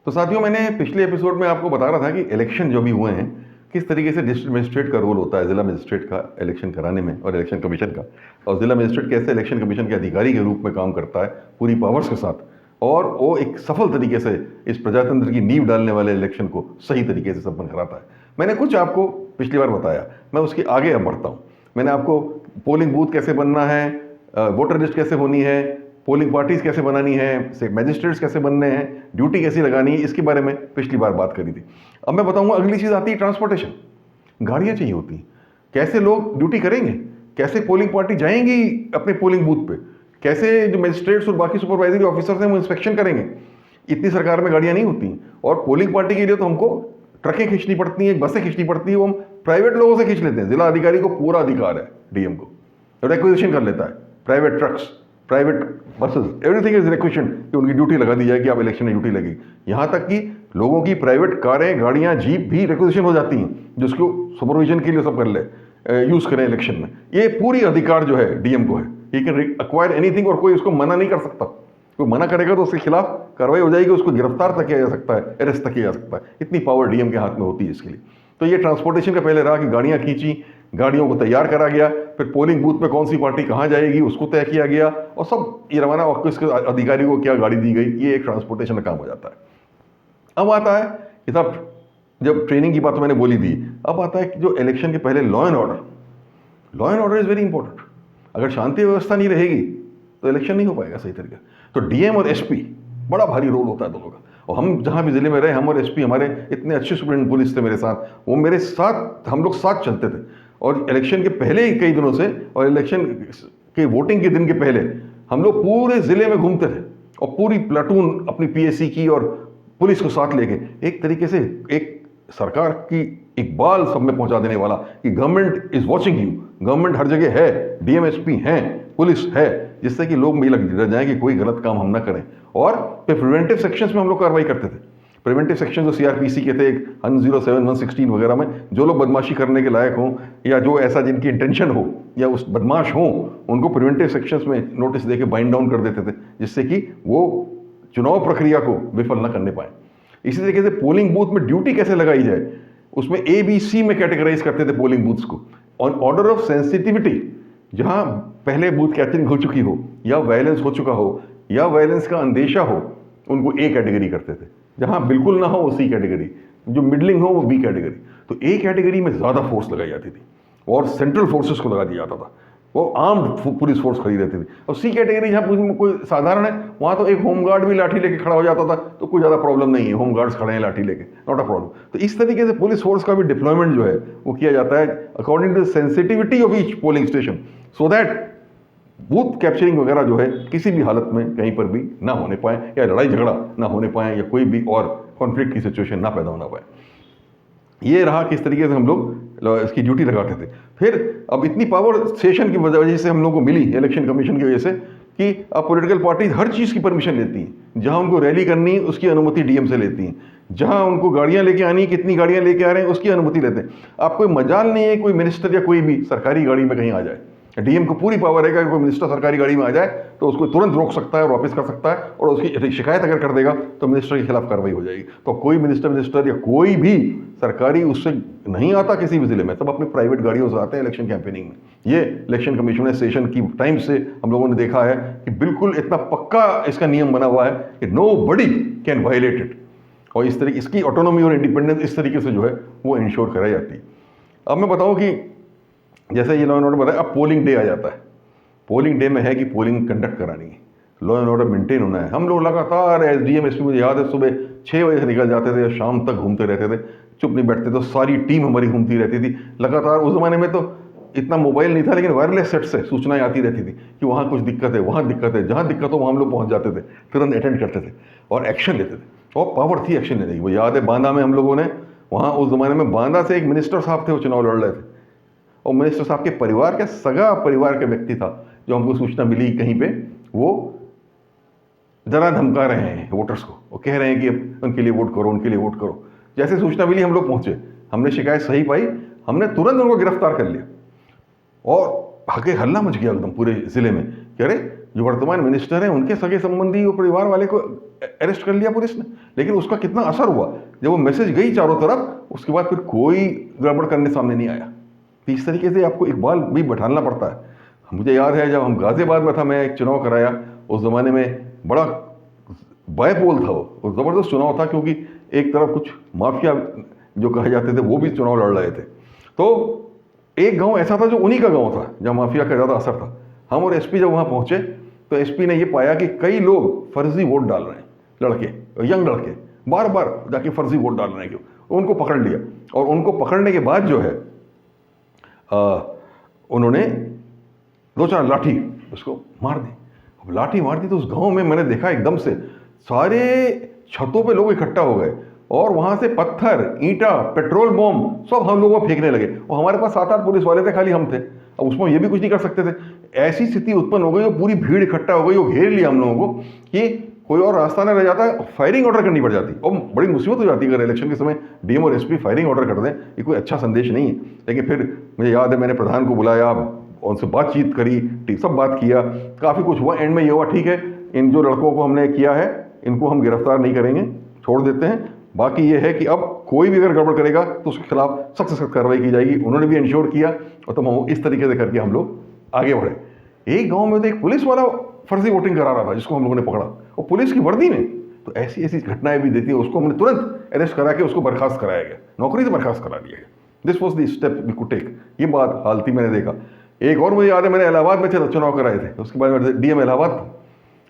तो साथियों, मैंने पिछले एपिसोड में आपको बता रहा था कि इलेक्शन जो भी हुए हैं, किस तरीके से डिस्ट्रिक्ट मजिस्ट्रेट का रोल होता है जिला मजिस्ट्रेट का इलेक्शन कराने में, और इलेक्शन कमीशन का, और जिला मजिस्ट्रेट कैसे इलेक्शन कमीशन के अधिकारी के रूप में काम करता है पूरी पावर्स के साथ, और वो एक सफल तरीके से इस प्रजातंत्र की नींव डालने वाले इलेक्शन को सही तरीके से संपन्न कराता है। मैंने कुछ आपको पिछली बार बताया, मैं उसके आगे अब बढ़ता हूँ। मैंने आपको पोलिंग बूथ कैसे बनना है, वोटर लिस्ट कैसे होनी है, पोलिंग पार्टीज कैसे बनानी है, मैजिस्ट्रेट्स कैसे बनने हैं, ड्यूटी कैसी लगानी है, इसके बारे में पिछली बार बात करी थी। अब मैं बताऊंगा अगली चीज़ आती है ट्रांसपोर्टेशन। गाड़ियाँ चाहिए होती हैं, कैसे लोग ड्यूटी करेंगे, कैसे पोलिंग पार्टी जाएंगी अपने पोलिंग बूथ पे, कैसे जो मजिस्ट्रेट्स और बाकी सुपरवाइजरी ऑफिसर्स हैं वो इंस्पेक्शन करेंगे। इतनी सरकार में गाड़ियाँ नहीं होती, और पोलिंग पार्टी के लिए तो हमको ट्रकें खींचनी पड़ती हैं, बसें खींचनी पड़ती है, वो हम प्राइवेट लोगों से खींच लेते हैं। जिला अधिकारी को पूरा अधिकार है, डीएम को रिक्वेजिशन कर लेता है, private trucks, private buses, everything is requisition कि उनकी ड्यूटी लगा दी जाए कि आप इलेक्शन में ड्यूटी लगेगी। यहाँ तक कि लोगों की प्राइवेट कारें, गाड़ियाँ, जीप भी रिक्वेजिशन हो जाती हैं, जिसको सुपरविजन के लिए सब कर ले, यूज़ करें इलेक्शन में। ये पूरी अधिकार जो है डीएम को है, ही कैन अक्वायर एनीथिंग, और कोई उसको मना नहीं कर सकता। कोई मना करेगा तो उसके खिलाफ कार्रवाई हो जाएगी, उसको गिरफ्तार तक किया जा सकता है, अरेस्ट तक किया जा सकता है। इतनी पावर डीएम के हाथ में होती है इसके लिए। तो ये ट्रांसपोर्टेशन का पहले रहा कि गाड़ियाँ खींची, गाड़ियों को तैयार करा गया, फिर पोलिंग बूथ पे कौन सी पार्टी कहाँ जाएगी उसको तय किया गया, और सब ये रवाना, और किसके अधिकारी को क्या गाड़ी दी गई, ये एक ट्रांसपोर्टेशन का काम हो जाता है। अब आता है कि साहब, जब ट्रेनिंग की बात तो मैंने बोली दी, अब आता है कि जो इलेक्शन के पहले law and order is very important. अगर शांति व्यवस्था नहीं रहेगी तो इलेक्शन नहीं हो पाएगा सही तरीके। तो डीएम और एसपी बड़ा भारी रोल होता है दोनों का। और हम जहाँ भी ज़िले में रहे, हम और एसपी, हमारे इतने अच्छे सुप्रीम पुलिस थे मेरे साथ, वो मेरे साथ, हम लोग साथ चलते थे। और इलेक्शन के पहले ही कई दिनों से, और इलेक्शन के वोटिंग के दिन के पहले, हम लोग पूरे ज़िले में घूमते थे, और पूरी प्लाटून अपनी पीएससी की और पुलिस को साथ लेके, एक तरीके से एक सरकार की इकबाल सब में पहुंचा देने वाला कि government is watching you, government हर जगह है, डीएम एसपी हैं, पुलिस है, जिससे कि लोग भी लग जाएं कि कोई गलत काम हम ना करें। और फिर प्रिवेंटिव सेक्शंस में हम लोग कार्रवाई करते थे। प्रिवेंटिव सेक्शन जो सीआरपीसी के थे, 107, 116 वगैरह में, जो लोग बदमाशी करने के लायक हों, या जो ऐसा जिनकी इंटेंशन हो, या उस बदमाश हों, उनको प्रिवेंटिव सेक्शंस में नोटिस देके बाइंड डाउन कर देते थे, जिससे कि वो चुनाव प्रक्रिया को विफल न करने पाए। इसी तरीके से पोलिंग बूथ में ड्यूटी कैसे लगाई जाए, उसमें ABC में कैटेगराइज करते थे पोलिंग बूथ्स को, ऑन ऑर्डर ऑफ सेंसिटिविटी। जहां पहले बूथ कैप्चरिंग हो चुकी हो, या वायलेंस हो चुका हो, या वायलेंस का अंदेशा हो, उनको A कैटेगरी करते थे। जहां बिल्कुल ना हो वो C कैटेगरी, जो मिडलिंग हो वो B कैटेगरी। तो A कैटेगरी में ज़्यादा फोर्स लगाई जाती थी, और सेंट्रल फोर्सेस को लगा दिया जाता था, वो आर्म्ड पुलिस फोर्स खड़ी रहती थी। और C कैटेगरी जहाँ कोई साधारण है, वहाँ तो एक होमगार्ड भी लाठी लेके खड़ा हो जाता था, तो कोई ज़्यादा प्रॉब्लम नहीं है, होमगार्ड्स खड़े हैं लाठी लेके, नॉट अ प्रॉब्लम। तो इस तरीके से पुलिस फोर्स का भी डिप्लॉयमेंट जो है वो किया जाता है according to sensitivity of each polling station, so that booth capturing वगैरह जो है किसी भी हालत में कहीं पर भी ना होने पाए, या लड़ाई झगड़ा ना होने पाए, या कोई भी और कॉन्फ्लिक्ट की सिचुएशन ना पैदा होना पाए। ये रहा किस तरीके से हम लोग इसकी ड्यूटी लगाते थे। फिर अब इतनी पावर सेशन की वजह से हम लोग को मिली इलेक्शन कमीशन की वजह से, कि अब पॉलिटिकल पार्टीज हर चीज़ की परमिशन लेती हैं। जहां उनको रैली करनी है उसकी अनुमति डीएम से लेती हैं, जहां उनको गाड़ियां लेके आनी है, कितनी गाड़ियां लेके आ रहे हैं उसकी अनुमति लेते हैं। आप कोई मजाल नहीं है कोई मिनिस्टर या कोई भी सरकारी गाड़ी में कहीं आ जाए, डीएम को पूरी पावर है कि अगर कोई मिनिस्टर सरकारी गाड़ी में आ जाए तो उसको तुरंत रोक सकता है और वापस कर सकता है, और उसकी शिकायत अगर कर देगा तो मिनिस्टर के खिलाफ कार्रवाई हो जाएगी। तो कोई मिनिस्टर या कोई भी सरकारी उससे नहीं आता किसी भी जिले में, सब अपने प्राइवेट गाड़ियों से आते हैं इलेक्शन कैंपेनिंग में। ये इलेक्शन कमीशन सेशन की टाइम से हम लोगों ने देखा है कि बिल्कुल इतना पक्का इसका नियम बना हुआ है कि नोबडी कैन वायलेट इट, और इस तरीके इसकी ऑटोनॉमी और इंडिपेंडेंस इस तरीके से जो है वो इंश्योर कराई जाती है। अब मैं बताऊँ कि जैसे ये लॉ एंड ऑर्डर बताया, अब पोलिंग डे आ जाता है। पोलिंग डे में है कि पोलिंग कंडक्ट करानी है, लॉ एंड ऑर्डर मेंटेन होना है। हम लोग लगातार एसडीएम एसपी, मुझे याद है सुबह 6 बजे से निकल जाते थे, शाम तक घूमते रहते थे, चुप नहीं बैठते थे। सारी टीम हमारी घूमती रहती थी लगातार। उस ज़माने में तो इतना मोबाइल नहीं था, लेकिन वायरलेस सेट से सूचनाएं आती रहती थी कि वहाँ कुछ दिक्कत है, वहाँ दिक्कत है, जहाँ दिक्कत हो वहाँ हम लोग पहुँच जाते थे, तुरंत अटेंड करते थे और एक्शन लेते थे, और पावर थी एक्शन लेने की। वो याद है बांदा में हम लोगों ने, वहाँ उस ज़माने में बांदा से एक मिनिस्टर साहब थे, वो चुनाव लड़ रहे थे, और मिनिस्टर साहब के परिवार का सगा परिवार का व्यक्ति था, जो हमको सूचना मिली कहीं पे वो जरा धमका रहे हैं वोटर्स को, वो कह रहे हैं कि उनके लिए वोट करो, उनके लिए वोट करो। जैसे सूचना मिली हम लोग पहुंचे, हमने शिकायत सही पाई, हमने तुरंत उनको गिरफ्तार कर लिया और हके हल्ला मच गया एकदम पूरे ज़िले में कि अरे जो वर्तमान मिनिस्टर हैं उनके सगे संबंधी और परिवार वाले को अरेस्ट कर लिया पुलिस ने। लेकिन उसका कितना असर हुआ जब वो मैसेज गई चारों तरफ, उसके बाद फिर कोई गड़बड़ करने सामने नहीं आया। तो इस तरीके से आपको इकबाल भी बैठाना पड़ता है। मुझे याद है जब हम गाज़ियाबाद में था, मैं एक चुनाव कराया, उस ज़माने में बड़ा बायपोल था वो ज़बरदस्त चुनाव था, क्योंकि एक तरफ कुछ माफिया जो कहे जाते थे वो भी चुनाव लड़ रहे थे। तो एक गांव ऐसा था जो उन्हीं का गांव था जहां माफिया का ज़्यादा असर था। हम और एसपी जब वहां पहुंचे तो एसपी ने ये पाया कि कई लोग फर्जी वोट डाल रहे हैं, लड़के, यंग लड़के बार बार जाके फर्जी वोट डाल रहे हैं, क्यों उनको पकड़ लिया। और उनको पकड़ने के बाद जो है उन्होंने 2-4 लाठी उसको मार दी। अब लाठी मार दी तो उस गांव में मैंने देखा एकदम से सारे छतों पे लोग इकट्ठा हो गए और वहां से पत्थर, ईंटा, पेट्रोल बॉम्ब सब हम लोगों को फेंकने लगे। और हमारे पास 7-8 पुलिस वाले थे, खाली हम थे। अब उसमें ये भी कुछ नहीं कर सकते थे। ऐसी स्थिति उत्पन्न हो गई और पूरी भीड़ इकट्ठा हो गई, वो घेर लिया हम लोगों को कि कोई और रास्ता न रह जाता, फायरिंग ऑर्डर करनी पड़ जाती और बड़ी मुसीबत हो जाती अगर इलेक्शन के समय डीएम और एसपी फायरिंग ऑर्डर कर दें। ये कोई अच्छा संदेश नहीं है। लेकिन फिर मुझे याद है मैंने प्रधान को बुलाया, उनसे बातचीत करी, सब बात किया, काफ़ी कुछ हुआ। एंड में ये हुआ ठीक है, इन जो लड़कों को हमने किया है इनको हम गिरफ्तार नहीं करेंगे, छोड़ देते हैं। बाकी ये है कि अब कोई भी अगर गड़बड़ करेगा तो उसके खिलाफ सख्त से सख्त कार्रवाई की जाएगी। उन्होंने भी इंश्योर किया और तो हम इस तरीके से करके हम लोग आगे बढ़े। एक गांव में तो एक पुलिस वाला फर्जी वोटिंग करा रहा था जिसको हम लोगों ने पकड़ा, और पुलिस की वर्दी में। तो ऐसी ऐसी घटनाएं भी देती है। उसको हमने तुरंत अरेस्ट करा के उसको बर्खास्त कराया गया, नौकरी से बर्खास्त करा दिया गया। This was the step we could take. ये बात हालती मैंने देखा। एक और मुझे याद है, मैंने इलाहाबाद में चुनाव कराए थे, उसके बाद मेरे डीएम इलाहाबाद था,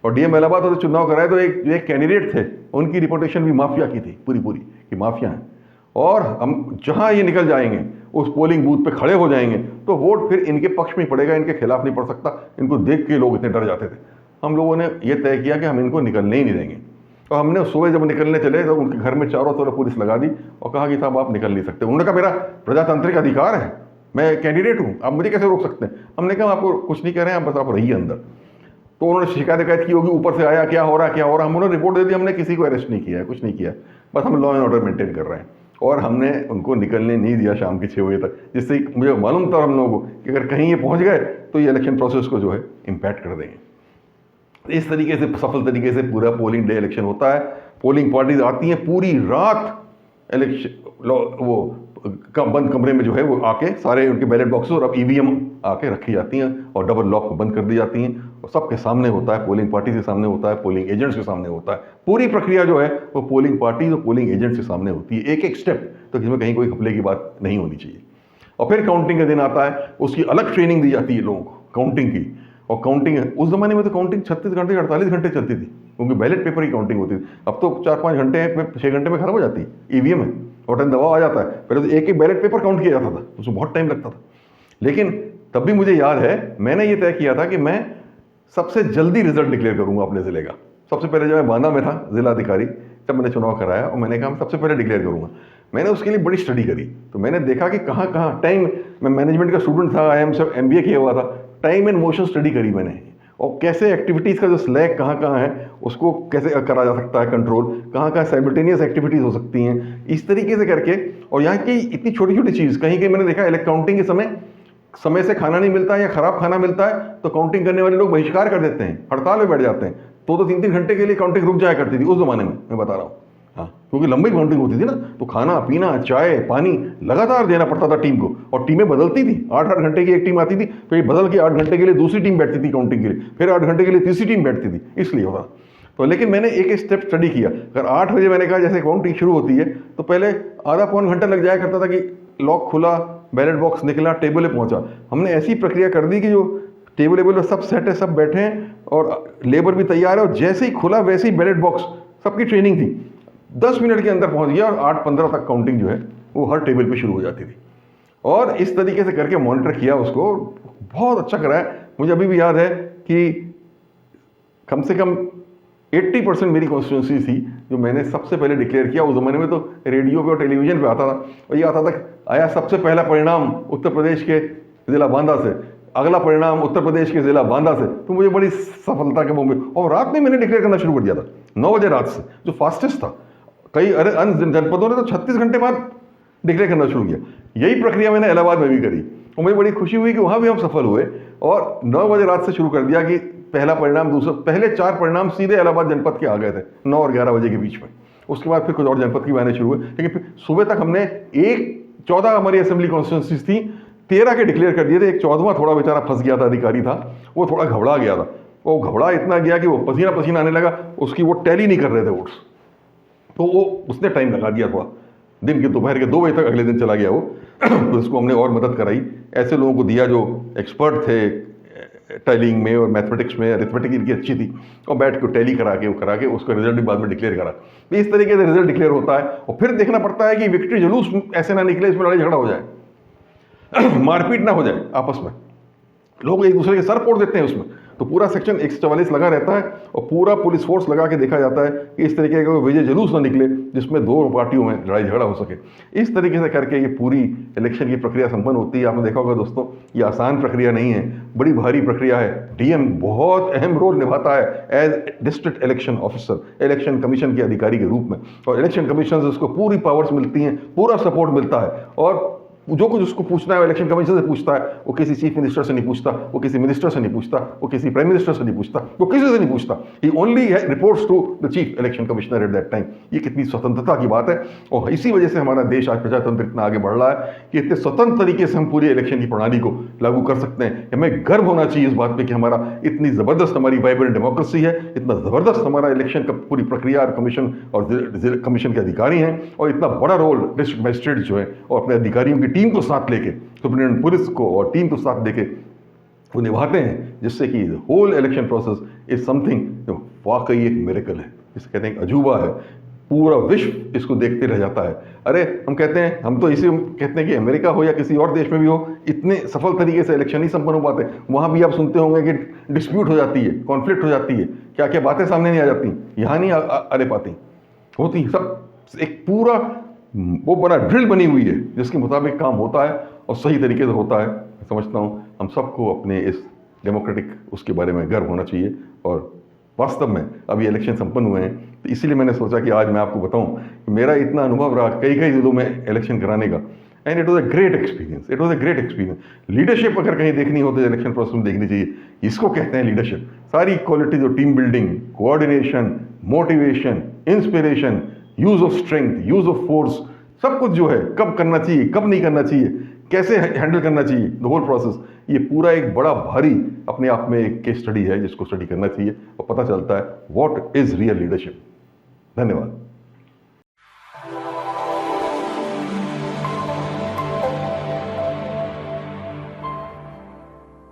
और डीएम इलाहाबाद और चुनाव कराए तो एक कैंडिडेट थे, उनकी रिपोर्टेशन भी माफिया की थी, पूरी कि माफिया हैं। और हम जहां ये निकल जाएंगे उस पोलिंग बूथ पे खड़े हो जाएंगे तो वोट फिर इनके पक्ष में पड़ेगा, इनके खिलाफ नहीं पड़ सकता। इनको देख के लोग इतने डर जाते थे। हम लोगों ने ये तय किया कि हम इनको निकलने ही नहीं देंगे। और हमने सुबह जब निकलने चले तो उनके घर में चारों तरफ पुलिस लगा दी और कहा कि साहब आप निकल नहीं सकते। उन्होंने कहा मेरा प्रजातांत्रिक अधिकार है, मैं कैंडिडेट हूँ, आप मुझे कैसे रोक सकते हैं। हमने कहा आपको कुछ नहीं कह रहे हैं, बस आप रहिए अंदर। तो उन्होंने शिकायत की होगी, ऊपर से आया क्या हो रहा, हम उन्होंने रिपोर्ट दे दी, हमने किसी को अरेस्ट नहीं किया है, कुछ नहीं किया, बस हम लॉ एंड ऑर्डर मेंटेन कर रहे हैं। और हमने उनको निकलने नहीं दिया शाम के 6 बजे तक, जिससे मुझे मालूम था हम लोगों को कि अगर कहीं ये पहुंच गए तो ये इलेक्शन प्रोसेस को जो है इम्पैक्ट कर देंगे। इस तरीके से सफल तरीके से पूरा पोलिंग डे इलेक्शन होता है। पोलिंग पार्टीज आती हैं पूरी रात इलेक्शन वो बंद कमरे में जो है वो आके सारे उनके बैलेट बॉक्सेस और अब ईवीएम आके रखी जाती हैं और डबल लॉक बंद कर दी जाती हैं। और सबके सामने होता है, पोलिंग पार्टी के सामने होता है, पोलिंग एजेंट्स के सामने होता है। पूरी प्रक्रिया जो है वो पोलिंग पार्टी और पोलिंग एजेंट्स के सामने होती है, एक एक स्टेप, तो जिसमें कहीं कोई घपले की बात नहीं होनी चाहिए। और फिर काउंटिंग का दिन आता है, उसकी अलग ट्रेनिंग दी जाती है लोगों को काउंटिंग की। और काउंटिंग उस जमाने में तो काउंटिंग 36 घंटे 48 घंटे चलती थी, क्योंकि बैलेट पेपर की काउंटिंग होती थी। अब तो 4-5 घंटे 6 घंटे में खत्म हो जाती है ईवीएम में, बटन दबाव आ जाता है। पहले तो एक बैलेट पेपर काउंट किया जाता था, उसमें बहुत टाइम लगता था। लेकिन तब भी मुझे याद है मैंने ये तय किया था कि मैं सबसे जल्दी रिजल्ट डिक्लेयर करूंगा अपने ज़िले का। सबसे पहले जब मैं बांदा में था जिलाधिकारी, तब मैंने चुनाव कराया और मैंने कहा सबसे पहले डिक्लेयर करूंगा। मैंने उसके लिए बड़ी स्टडी करी, तो मैंने देखा कि कहाँ कहाँ टाइम, मैं मैनेजमेंट का स्टूडेंट था, IIM से MBA किया हुआ था, टाइम एंड मोशन स्टडी करी मैंने, और कैसे एक्टिविटीज़ का जो स्लैग कहाँ कहाँ है उसको कैसे करा जा सकता है कंट्रोल, कहाँ कहाँ साइमल्टेनियस एक्टिविटीज़ हो सकती हैं, इस तरीके से करके। और यहाँ की इतनी छोटी छोटी चीज़, कहीं कहीं मैंने देखा काउंटिंग के समय से खाना नहीं मिलता है या ख़राब खाना मिलता है तो काउंटिंग करने वाले लोग बहिष्कार कर देते हैं, हड़ताल में बैठ जाते हैं। तो 3-3 घंटे के लिए काउंटिंग रुक जाया करती थी उस ज़माने में, मैं बता रहा हूँ। हाँ, क्योंकि लंबी काउंटिंग होती थी ना, तो खाना पीना, चाय पानी लगातार देना पड़ता था टीम को, और टीमें बदलती थी। 8-8 घंटे की एक टीम आती थी, फिर बदल के 8 घंटे के लिए दूसरी टीम बैठती थी काउंटिंग के लिए, फिर 8 घंटे के लिए तीसरी टीम बैठती थी, इसलिए होता। तो लेकिन मैंने एक स्टेप स्टडी किया। अगर 8 बजे मैंने कहा जैसे काउंटिंग शुरू होती है तो पहले आधा-पौन घंटा लग जाया करता था कि लॉक खुला, बैलेट बॉक्स निकला, टेबल पे पहुंचा। हमने ऐसी प्रक्रिया कर दी कि जो टेबल पर सब सेट है, सब बैठे हैं और लेबर भी तैयार है, और जैसे ही खुला वैसे ही बैलेट बॉक्स, सबकी ट्रेनिंग थी, 10 मिनट के अंदर पहुंच गया और 8:15 तक काउंटिंग जो है वो हर टेबल पे शुरू हो जाती थी। और इस तरीके से करके मॉनिटर किया उसको, बहुत अच्छा कराया। मुझे अभी भी याद है कि कम से कम 80% मेरी कॉन्स्टिट्यूंसी थी जो मैंने सबसे पहले डिक्लेयर किया। उस ज़माने में तो रेडियो पे और टेलीविज़न पे आता था, और ये आता था आया सबसे पहला परिणाम उत्तर प्रदेश के ज़िला बांदा से, अगला परिणाम उत्तर प्रदेश के ज़िला बांदा से। तो मुझे बड़ी सफलता के मौके, और रात में मैंने डिक्लेयर करना शुरू कर दिया था 9 बजे रात से, जो फास्टेस्ट था। कई अन्य जनपदों ने तो 36 घंटे बाद डिक्लेयर करना शुरू किया। यही प्रक्रिया मैंने इलाहाबाद में भी करी, और मुझे बड़ी खुशी हुई कि वहाँ भी हम सफल हुए। और 9 बजे रात से शुरू कर दिया कि पहला परिणाम, दूसरा, पहले 4 परिणाम सीधे इलाहाबाद जनपद के आ गए थे 9 और 11 बजे के बीच में। उसके बाद फिर कुछ और जनपद की आने शुरू हुए, लेकिन फिर सुबह तक हमने 14 हमारी असेंबली कॉन्स्टिट्यूंसीज थी, 13 के डिक्लेयर कर दिए थे। एक 14वां थोड़ा बेचारा फंस गया था, अधिकारी था, वो थोड़ा घबरा गया था। वो घबरा इतना गया कि वो पसीना पसीना आने लगा, उसकी वो टैली नहीं कर रहे थे वोट्स, तो वो उसने टाइम लगा दिया थोड़ा, दिन के दोपहर के 2 बजे तक अगले दिन चला गया वो। तो उसको हमने और मदद कराई, ऐसे लोगों को दिया जो एक्सपर्ट थे टैलिंग में और मैथमेटिक्स में, अरिथमेटिक इनकी अच्छी थी, और बैठ के टैली करा के उसका रिजल्ट भी बाद में डिक्लेयर करा। तो इस तरीके से रिजल्ट डिक्लेयर होता है, और फिर देखना पड़ता है कि विक्ट्री जुलूस ऐसे ना निकले, इसमें लड़ाई झगड़ा हो जाए, मारपीट ना हो जाए आपस में, लोग एक दूसरे के सर फोड़ देते हैं उसमें। तो पूरा सेक्शन 144 लगा रहता है, और पूरा पुलिस फोर्स लगा के देखा जाता है कि इस तरीके का विजय जुलूस ना निकले जिसमें 2 पार्टियों में लड़ाई झगड़ा हो सके। इस तरीके से करके ये पूरी इलेक्शन की प्रक्रिया संपन्न होती है। आपने देखा होगा दोस्तों, ये आसान प्रक्रिया नहीं है, बड़ी भारी प्रक्रिया है। डीएम बहुत अहम रोल निभाता है as district election officer, election commission के अधिकारी के रूप में, और इलेक्शन कमीशन से उसको पूरी पावर्स मिलती हैं, पूरा सपोर्ट मिलता है, और जो कुछ उसको पूछना है वो इलेक्शन कमीशन से पूछता है। वो किसी चीफ मिनिस्टर से नहीं पूछता, वो किसी मिनिस्टर से नहीं पूछता, वो किसी प्राइम मिनिस्टर से नहीं पूछता, वो किसी से नहीं पूछता। He only reports to the chief election commissioner at that time. ये कितनी स्वतंत्रता की बात है, और इसी वजह से हमारा देश आज प्रजातंत्र इतना आगे बढ़ रहा है कि इतने स्वतंत्र तरीके से हम पूरी इलेक्शन की प्रणाली को लागू कर सकते हैं। हमें गर्व होना चाहिए इस बात पर कि हमारा इतनी ज़बरदस्त हमारी वाइब्रेंट डेमोक्रेसी है, इतना ज़बरदस्त हमारा इलेक्शन का पूरी प्रक्रिया और कमीशन और कमीशन के अधिकारी हैं, और इतना बड़ा रोल डिस्ट्रिक्ट मजिस्ट्रेट जो है और अपने अधिकारियों की टीम को साथ लेके, सुप्रीटेंडेंट पुलिस को और टीम को साथ लेके वो निभाते हैं, जिससे कि whole election process is something वाकई एक मिरेकल है। इसे कहते हैं अजूबा है, पूरा विश्व इसको देखते रह जाता है। अरे हम कहते हैं, हम तो इसे कहते हैं कि अमेरिका हो या किसी और देश में भी हो, इतने सफल तरीके से इलेक्शन नहीं संपन्न हो पाते। वहाँ भी आप सुनते होंगे कि डिस्प्यूट हो जाती है, कॉन्फ्लिक्ट हो जाती है, क्या क्या बातें सामने नहीं आ जाती, यहाँ नहीं आ पाती, होती सब एक पूरा वो बड़ा ड्रिल बनी हुई है जिसके मुताबिक काम होता है और सही तरीके से होता है। मैं समझता हूँ हम सबको अपने इस डेमोक्रेटिक उसके बारे में गर्व होना चाहिए, और वास्तव में अभी इलेक्शन संपन्न हुए हैं, तो इसीलिए मैंने सोचा कि आज मैं आपको बताऊं कि मेरा इतना अनुभव रहा कई जिलों में इलेक्शन कराने का, and it was a great experience, it was a great experience. Leadership अगर कहीं देखनी हो तो इलेक्शन प्रोसेस में देखनी चाहिए, इसको कहते हैं लीडरशिप। सारी क्वालिटी जो team building, coordination, motivation, inspiration, use of strength, use of force, सब कुछ जो है, कब करना चाहिए, कब नहीं करना चाहिए, कैसे हैंडल करना चाहिए, द होल प्रोसेस, ये पूरा एक बड़ा भारी अपने आप में एक केस स्टडी है जिसको स्टडी करना चाहिए, और पता चलता है व्हाट इज रियल लीडरशिप। धन्यवाद।